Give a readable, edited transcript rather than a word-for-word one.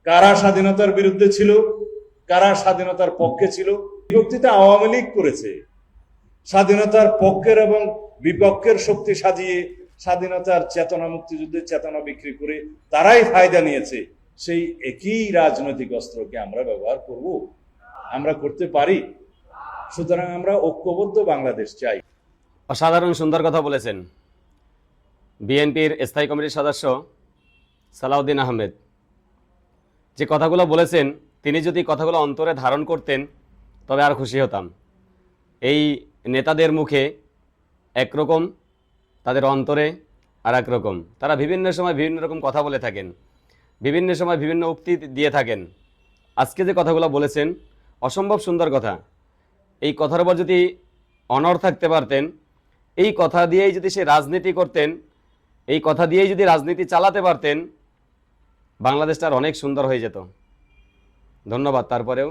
কারা স্বাধীনতার বিরুদ্ধে ছিল, কারা স্বাধীনতার পক্ষে ছিল। বিভক্তিটা আওয়ামী লীগ করেছে। স্বাধীনতার পক্ষের এবং বিপক্ষের শক্তি সাজিয়ে স্বাধীনতার চেতনা, মুক্তিযুদ্ধের চেতনা বিক্রি করে তারাই ফায়দা নিয়েছে। সেই একই রাজনৈতিক অস্ত্রকে আমরা ব্যবহার করব, আমরা করতে পারি। সুতরাং আমরা ঐক্যবদ্ধ বাংলাদেশ চাই। অসাধারণ সুন্দর কথা বলেছেন বিএনপির স্থায়ী কমিটির সদস্য সালাউদ্দিন আহমেদ। যে কথাগুলো বলেছেন, তিনি যদি কথাগুলো অন্তরে ধারণ করতেন তবে আর খুশি হতাম। এই নেতাদের মুখে একরকম, তাদের অন্তরে আর একরকম। তারা বিভিন্ন সময় বিভিন্ন রকম কথা বলে থাকেন, বিভিন্ন সময় বিভিন্ন উক্তি দিয়ে থাকেন। আজকে যে কথাগুলো বলেছেন অসম্ভব সুন্দর কথা। এই কথার উপর যদি অনড় থাকতে পারতেন, এই কথা দিয়েই যদি সে রাজনীতি করতেন, এই কথা দিয়েই যদি রাজনীতি চালাতে পারতেন, বাংলাদেশটা আর অনেক সুন্দর হয়ে যেত। ধন্যবাদ। তারপরেও